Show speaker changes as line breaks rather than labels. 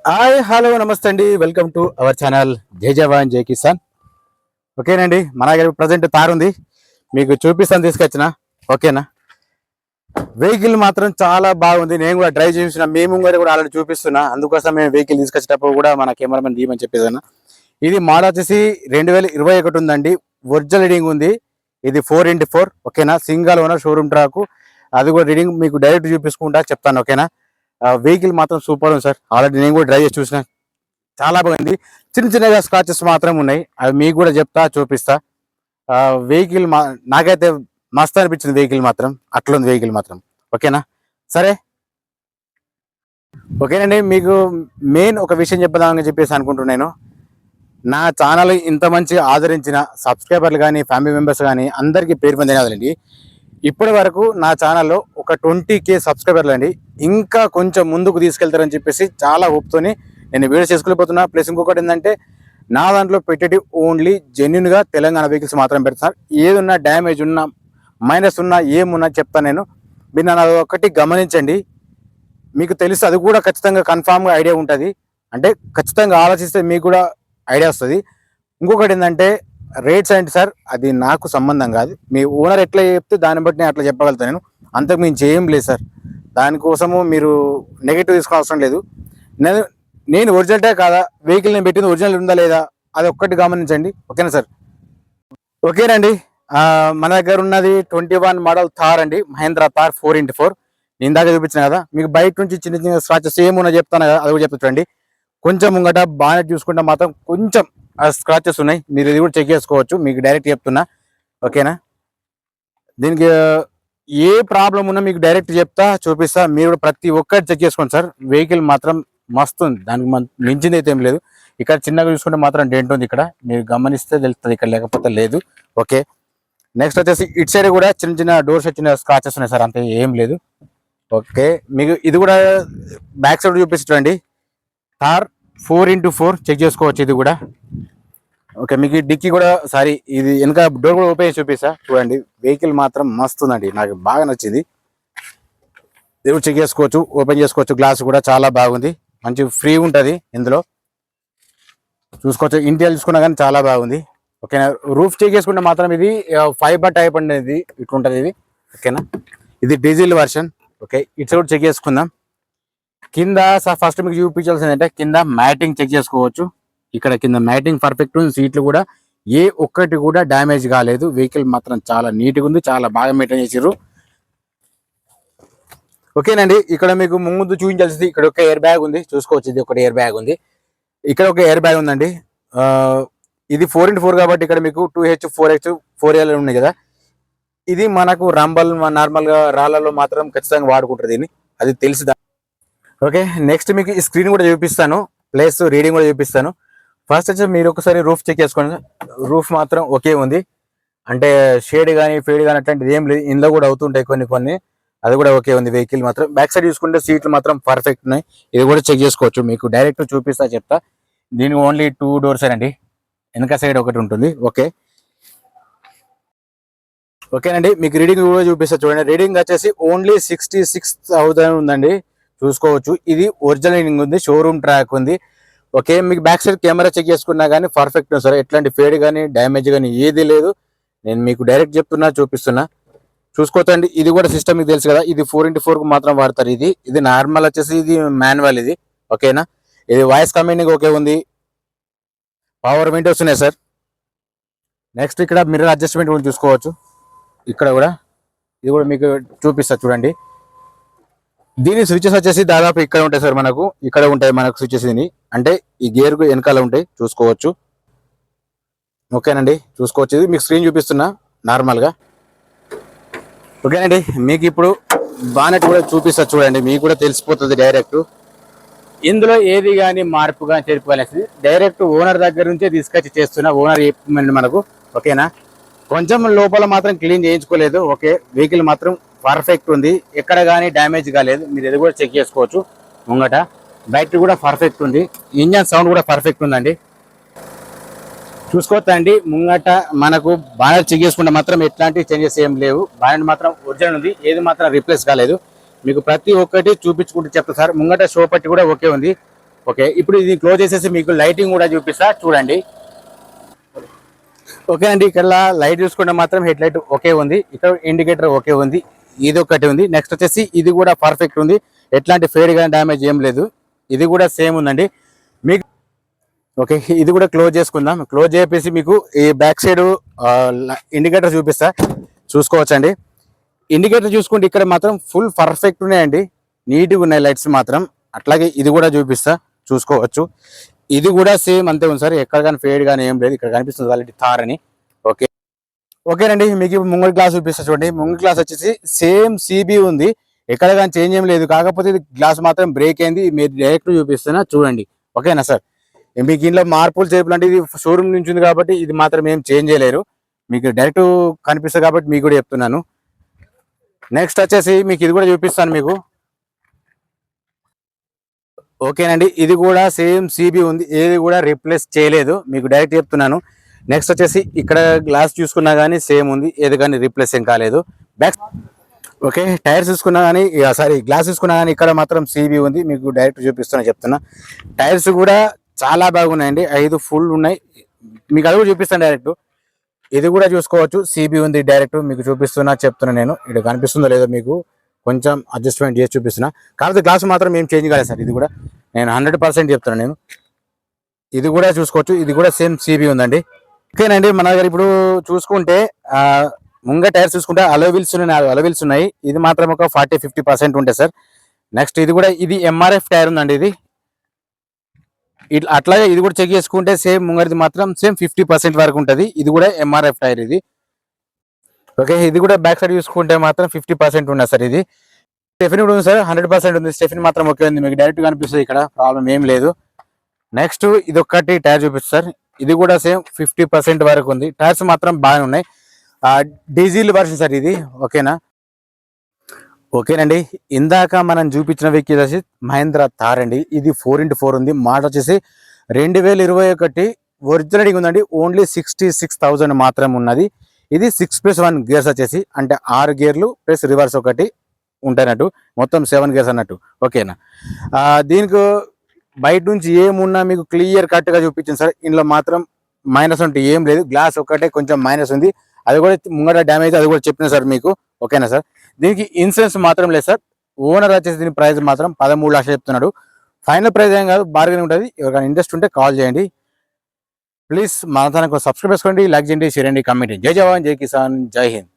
Hi hello నమస్తే అండి, welcome to our channel జై జవాన్ జై కిసాన్. ఓకేనండి, మన దగ్గర ప్రజెంట్ తార్ ఉంది, మీకు చూపిస్తాను తీసుకొచ్చిన. ఓకేనా, వెహికల్ మాత్రం చాలా బాగుంది. నేను కూడా డ్రైవ్ చేసిన, మేము కూడా ఆల్రెడీ చూపిస్తున్నా. అందుకోసం మేము వెహికల్ తీసుకొచ్చేటప్పుడు కూడా మన కెమెరామెన్ దీమని చెప్పేసాను. ఇది మోడల్ వచ్చేసి 2021 ఉందండి. ఒరిజినల్ రీడింగ్ ఉంది. ఇది 4x4. ఓకేనా, సింగల్ ఓనర్ షోరూమ్ ట్రాక్. అది కూడా రీడింగ్ మీకు డైరెక్ట్ చూపించుకుంటా చెప్తాను. ఓకేనా, వెహికల్ మాత్రం సూపర్ ఉంది సార్. ఆల్రెడీ నేను కూడా డ్రైవ్ చేసి చూసిన, చాలా బాగుంది. చిన్న చిన్నగా స్క్రాచెస్ మాత్రం ఉన్నాయి, అవి మీకు కూడా చెప్తా చూపిస్తా. వెహికల్ నాకైతే మస్తు అనిపించింది. వెహికల్ మాత్రం అట్లుంది వెహికల్ మాత్రం. ఓకేనా, సరే ఓకేనండి. మీకు మెయిన్ ఒక విషయం చెప్పదామని చెప్పేసి అనుకుంటున్నాను. నా ఛానల్ ఇంత మంచి ఆదరించిన సబ్స్క్రైబర్లు కానీ ఫ్యామిలీ మెంబర్స్ కానీ అందరికీ పేరు పొందిన కాదండి. ఇప్పటి వరకు నా ఛానల్లో ఒక 20K సబ్స్క్రైబర్లు అండి. ఇంకా కొంచెం ముందుకు తీసుకెళ్తారని చెప్పేసి చాలా హోప్తోని నేను వీడియో చేసుకెళ్ళిపోతున్నా. ప్లస్ ఇంకొకటి ఏంటంటే, నా దాంట్లో పెట్టేటి ఓన్లీ జెన్యున్గా తెలంగాణ వెహికల్స్ మాత్రం పెడతాను. ఏదున్నా డ్యామేజ్ ఉన్నా మైనస్ ఉన్నా ఏమున్నా చెప్తాను నేను. మీరు నన్ను ఒకటి గమనించండి, మీకు తెలుసు. అది కూడా ఖచ్చితంగా కన్ఫామ్గా ఐడియా ఉంటుంది. అంటే ఖచ్చితంగా ఆలోచిస్తే మీకు కూడా ఐడియా వస్తుంది. ఇంకొకటి ఏంటంటే, రేట్స్ ఏంటి సార్, అది నాకు సంబంధం కాదు. మీ ఓనర్ ఎట్లా చెప్తే దాన్ని బట్టి నేను అట్లా చెప్పగలుగుతాను. నేను అంతకు మేము చేయం లేదు సార్. దానికోసము మీరు నెగిటివ్ తీసుకోవాల్సిన లేదు. నేను ఒరిజినల్టే కాదా, వెహికల్ నేను పెట్టింది ఒరిజినల్ ఉందా లేదా, అది ఒక్కటి గమనించండి. ఓకేనా సార్? ఓకేనండి, మన దగ్గర ఉన్నది 21 మోడల్ థార్ అండి, మహేంద్ర థార్ 4x4. నేను దాకా చూపించిన కదా, మీకు బయట నుంచి చిన్న చిన్న స్క్రాచెస్ ఏమున్నా చెప్తాను కదా, అది కూడా చెప్తాండి. కొంచెం ముంగట బాగా చూసుకుంటే మాత్రం కొంచెం స్క్రాచెస్ ఉన్నాయి. మీరు ఇది కూడా చెక్ చేసుకోవచ్చు, మీకు డైరెక్ట్ చెప్తున్నా. ఓకేనా, దీనికి ఏ ప్రాబ్లం ఉన్నా మీకు డైరెక్ట్ చెప్తా చూపిస్తా. మీరు కూడా ప్రతి ఒక్కటి చెక్ చేసుకోండి సార్. వెహికల్ మాత్రం మస్తు ఉంది, దానికి మించింది అయితే ఏం లేదు. ఇక్కడ చిన్నగా చూసుకుంటే మాత్రం డెంట్ ఉంది, ఇక్కడ మీరు గమనిస్తే తెలుస్తుంది, ఇక్కడ లేకపోతే లేదు. ఓకే, నెక్స్ట్ వచ్చేసి ఇటు సైడ్ కూడా చిన్న చిన్న డోర్స్ వచ్చిన స్క్రాచెస్ ఉన్నాయి సార్, అంతే ఏం లేదు. ఓకే, మీకు ఇది కూడా బ్యాక్ సైడ్ చూపిస్తుండండి. థార్ 4x4 చెక్ చేసుకోవచ్చు ఇది కూడా. ఓకే, మీకు డిక్కీ కూడా సారీ, ఇది వెనక డోర్ కూడా ఓపెన్ చేసి చూపిస్తా చూడండి. వెహికల్ మాత్రం మస్తు ఉందండి, నాకు బాగా నచ్చింది. ఇది చెక్ చేసుకోవచ్చు, ఓపెన్ చేసుకోవచ్చు. గ్లాస్ కూడా చాలా బాగుంది, మంచి ఫ్రీ ఉంటుంది ఇందులో. చూసుకోవచ్చు, ఇంటీరియర్ చూసుకున్నా కానీ చాలా బాగుంది. ఓకేనా, రూఫ్ చెక్ చేసుకుంటే మాత్రం ఇది ఫైబర్ టైప్ అనేది ఇట్లుంటుంది ఇది. ఓకేనా, ఇది డీజిల్ వర్షన్. ఓకే, ఇట్స్ కూడా చెక్ చేసుకుందాం. కింద ఫస్ట్ మీకు చూపించాల్సింది అంటే, కింద మ్యాటింగ్ చెక్ చేసుకోవచ్చు. ఇక్కడ కింద మ్యాటింగ్ పర్ఫెక్ట్ ఉంది. సీట్లు కూడా ఏ ఒక్కటి కూడా డ్యామేజ్ కాలేదు. వెహికల్ మాత్రం చాలా నీట్గా ఉంది, చాలా బాగా మెయింటైన్ చేసారు. ఓకేనండి, ఇక్కడ మీకు ముందు చూపించాల్సింది, ఇక్కడ ఒక ఎయిర్ బ్యాగ్ ఉంది చూసుకోవచ్చు. ఇది ఒకటి ఎయిర్ బ్యాగ్ ఉంది, ఇక్కడ ఒక ఎయిర్ బ్యాగ్ ఉందండి. ఇది 4x4 కాబట్టి ఇక్కడ మీకు 2H 4H 4L ఉన్నాయి కదా. ఇది మనకు రంబల్ నార్మల్గా రాళ్ళలో మాత్రం ఖచ్చితంగా వాడుకుంటారు దీన్ని, అది తెలుసు. ఓకే, నెక్స్ట్ మీకు ఈ స్క్రీన్ కూడా చూపిస్తాను, ప్లస్ రీడింగ్ కూడా చూపిస్తాను. ఫస్ట్ వచ్చి మీరు ఒకసారి రూఫ్ చెక్ చేసుకోండి. రూఫ్ మాత్రం ఓకే ఉంది, అంటే షేడ్ కానీ ఫేడ్ కానీ అట్లాంటిది ఏం లేదు. ఇందులో కూడా అవుతుంటాయి కొన్ని, అది కూడా ఓకే ఉంది. వెహికల్ మాత్రం బ్యాక్ సైడ్ చూసుకుంటే సీట్లు మాత్రం పర్ఫెక్ట్ ఉన్నాయి. ఇది కూడా చెక్ చేసుకోవచ్చు, మీకు డైరెక్ట్ చూపిస్తా చెప్తా. దీనికి ఓన్లీ 2 డోర్స్ అండి, వెనక సైడ్ ఒకటి ఉంటుంది. ఓకేనండి, మీకు రీడింగ్ కూడా చూపిస్తా చూడండి. రీడింగ్ వచ్చేసి ఓన్లీ 66,000 ఉందండి, చూసుకోవచ్చు. ఇది ఒరిజినల్ రీడింగ్ ఉంది, షోరూమ్ ట్రాక్ ఉంది. ఓకే, మీకు బ్యాక్ సైడ్ కెమెరా చెక్ చేసుకున్నా కానీ పర్ఫెక్ట్ ఉంది సార్. ఎట్లాంటి ఫేడ్ కానీ డ్యామేజ్ కానీ ఏది లేదు. నేను మీకు డైరెక్ట్ చెప్తున్నా చూపిస్తున్నా, చూసుకోవచ్చండి. ఇది కూడా సిస్టమ్ మీకు తెలుసు కదా, ఇది 4x4 మాత్రం వాడతారు. ఇది నార్మల్ వచ్చేసి ఇది మాన్యువల్ ఇది. ఓకేనా, ఇది వాయిస్ కమాండింగ్ ఓకే ఉంది. పవర్ విండోస్ ఉన్నాయి సార్. నెక్స్ట్ ఇక్కడ మిర్రర్ అడ్జస్ట్మెంట్ కూడా చూసుకోవచ్చు. ఇక్కడ కూడా ఇది కూడా మీకు చూపిస్తా చూడండి. దీని స్విచెస్ వచ్చేసి దాదాపు ఇక్కడ ఉంటాయి సార్, మనకు ఇక్కడ ఉంటాయి మనకు స్విచెస్. దీని అంటే ఈ గేర్ కు వెనకాల ఉంటాయి, చూసుకోవచ్చు. ఓకేనండి, చూసుకోవచ్చు. ఇది మీకు స్క్రీన్ చూపిస్తున్నా నార్మల్గా. ఓకేనండి, మీకు ఇప్పుడు బానెట్ కూడా చూపిస్తా చూడండి, మీకు కూడా తెలిసిపోతుంది డైరెక్ట్. ఇందులో ఏది కానీ మార్పు కానీ చేర్పు కానీ డైరెక్ట్ ఓనర్ దగ్గర నుంచే తీసుకొచ్చి చేస్తున్నా. ఓనర్ చెప్పండి మనకు. ఓకేనా, కొంచెం లోపల మాత్రం క్లీన్ చేయించుకోలేదు. ఓకే, వెహికల్ మాత్రం పర్ఫెక్ట్ ఉంది, ఎక్కడ కానీ డ్యామేజ్ కాలేదు. మీరు ఇది కూడా చెక్ చేసుకోవచ్చు. ముంగట బ్యాటరీ కూడా పర్ఫెక్ట్ ఉంది, ఇంజన్ సౌండ్ కూడా పర్ఫెక్ట్ ఉందండి, చూసుకోవచ్చండి. ముంగట మనకు బానెట్ చెక్ చేసుకుంటే మాత్రం ఎట్లాంటి చేంజెస్ ఏం లేవు. బానెట్ మాత్రం ఒరిజినల్ ఉంది, ఏది మాత్రం రీప్లేస్ కాలేదు. మీకు ప్రతి ఒక్కటి చూపించుకుంటూ చెప్తా సార్. ముంగట షో పట్టి కూడా ఓకే ఉంది. ఓకే, ఇప్పుడు ఇది క్లోజ్ చేసేసి మీకు లైటింగ్ కూడా చూపిస్తా చూడండి. ఓకే అండి, ఇక్కడ లైట్ చూసుకుంటే మాత్రం హెడ్ లైట్ ఓకే ఉంది, ఇక్కడ ఇండికేటర్ ఓకే ఉంది, ఇది ఒకటి ఉంది. నెక్స్ట్ వచ్చేసి ఇది కూడా పర్ఫెక్ట్ ఉంది, ఎట్లాంటి ఫేడ్ కానీ డ్యామేజ్ ఏం లేదు. ఇది కూడా సేమ్ ఉందండి మీకు. ఓకే, ఇది కూడా క్లోజ్ చేసుకుందాం. క్లోజ్ చేసి మీకు ఈ బ్యాక్ సైడ్ ఇండికేటర్ చూపిస్తా చూసుకోవచ్చండి. ఇండికేటర్ చూసుకుంటే ఇక్కడ మాత్రం ఫుల్ పర్ఫెక్ట్ ఉన్నాయండి, నీట్గా ఉన్నాయి లైట్స్ మాత్రం. అట్లాగే ఇది కూడా చూపిస్తా చూసుకోవచ్చు. ఇది కూడా సేమ్ అంతే ఉంది సార్, ఎక్కడ కానీ ఫేడ్ కానీ ఏం లేదు. ఇక్కడ కనిపిస్తుంది ఆల్రెడీ థార్ అని. ఓకే ఓకేనండి, మీకు ముంగడి గ్లాస్ చూపిస్తా చూడండి. ముంగడి గ్లాస్ వచ్చేసి సేమ్ సిబి ఉంది, ఎక్కడ కానీ చేంజ్ ఏం లేదు. కాకపోతే ఇది గ్లాస్ మాత్రం బ్రేక్ అయింది, మీరు డైరెక్ట్ చూపిస్తున్నా చూడండి. ఓకేనా సార్, మీకు ఇంట్లో మార్పులు చేపులు అంటే ఇది షోరూమ్ నుంచి ఉంది కాబట్టి ఇది మాత్రం ఏం చేంజ్ చేయలేరు, మీకు డైరెక్ట్ కనిపిస్తుంది కాబట్టి మీకు కూడా చెప్తున్నాను. నెక్స్ట్ వచ్చేసి మీకు ఇది కూడా చూపిస్తాను మీకు. ఓకేనండి, ఇది కూడా సేమ్ సిబి ఉంది, ఏది కూడా రీప్లేస్ చేయలేదు, మీకు డైరెక్ట్ చెప్తున్నాను. నెక్స్ట్ వచ్చేసి ఇక్కడ గ్లాస్ చూసుకున్నా కానీ సేమ్ ఉంది, ఏది కానీ రీప్లేస్ ఏం కాలేదు. బ్యాక్ ఓకే, టైర్స్ చూసుకున్నా కానీ సారీ గ్లాస్ చూసుకున్నా కానీ ఇక్కడ మాత్రం సిబి ఉంది, మీకు డైరెక్ట్ చూపిస్తున్నా చెప్తున్నా. టైర్స్ కూడా చాలా బాగున్నాయండి, 5 ఫుల్ ఉన్నాయి, మీకు అది కూడా చూపిస్తాను డైరెక్ట్. ఇది కూడా చూసుకోవచ్చు, సిబి ఉంది డైరెక్ట్ మీకు చూపిస్తున్నా చెప్తున్నా. నేను ఇక్కడ కనిపిస్తుందో లేదో మీకు కొంచెం అడ్జస్ట్మెంట్ చేసి చూపిస్తున్నా. కాకపోతే గ్లాస్ మాత్రం ఏం చేంజ్ కాలేదు సార్, ఇది కూడా నేను 100% చెప్తున్నాను నేను. ఇది కూడా చూసుకోవచ్చు, ఇది కూడా సేమ్ సిబి ఉందండి. ఓకేనండి, మన దగ్గర ఇప్పుడు చూసుకుంటే ముంగ టైర్స్ చూసుకుంటే అలోవిల్స్ ఉన్నాయి, ఇది మాత్రం ఒక 40-50% ఉంటాయి సార్. నెక్స్ట్ ఇది కూడా ఇది ఎంఆర్ఎఫ్ టైర్ ఉందండి, ఇది ఇట్లా. అట్లాగే ఇది కూడా చెక్ చేసుకుంటే సేమ్ ముంగడిది మాత్రం సేమ్ 50% వరకు ఉంటుంది, ఇది కూడా ఎంఆర్ఎఫ్ టైర్ ఇది. ఓకే, ఇది కూడా బ్యాక్ సైడ్ చూసుకుంటే మాత్రం 50% ఉన్నది సార్. ఇది స్టెఫిన్ కూడా ఉంది సార్, 100% ఉంది. స్టెఫిన్ మాత్రం ఓకే ఉంది, మీకు డైరెక్ట్ కనిపిస్తుంది, ఇక్కడ ప్రాబ్లం ఏం లేదు. నెక్స్ట్ ఇది ఒక్కటి టైర్ చూపిస్తారు, ఇది కూడా సేమ్ 50% వరకు ఉంది. టైర్స్ మాత్రం బాగానే ఉన్నాయి, డీజిల్ వర్షన్ సార్ ఇది. ఓకేనా, ఓకేనండి, ఇందాక మనం చూపించిన వెహికల్ వచ్చి మహేంద్ర థార్ అండి, ఇది 4x4 ఉంది. మోడల్ వచ్చేసి 2021 ఒరిజినల్ ఉందండి, ఓన్లీ 66,000 మాత్రం ఉన్నది. ఇది 6+1 గేర్స్ వచ్చేసి, అంటే 6 గేర్లు ప్లస్ రివర్స్ ఒకటి ఉంటాయన్నట్టు, మొత్తం 7 గేర్స్ అన్నట్టు. ఓకేనా, దీనికి బయట నుంచి ఏమున్నా మీకు క్లియర్ కట్ గా చూపించింది సార్. ఇందులో మాత్రం మైనస్ అంటే ఏం లేదు, గ్లాస్ ఒకటే కొంచెం మైనస్ ఉంది, అది కూడా ముంగట డ్యామేజ్, అది కూడా చెప్పిన సార్ మీకు. ఓకేనా సార్, దీనికి ఇన్సూరెన్స్ మాత్రం లేదు సార్. ఓనర్ వచ్చేసి దీని ప్రైస్ మాత్రం 13 లక్షలు చెప్తున్నాడు. ఫైనల్ ప్రైస్ ఏం కాదు, బార్గెన్ ఉంటుంది. ఎవరికైనా ఇంట్రెస్ట్ ఉంటే కాల్ చేయండి. ప్లీజ్ మన ఛానల్ సబ్స్క్రైబ్ చేసుకోండి, లైక్ చేయండి, షేర్ చేయండి, కామెంట్ చేయండి. జై జవాన్, జై కిసాన్, జై హింద్.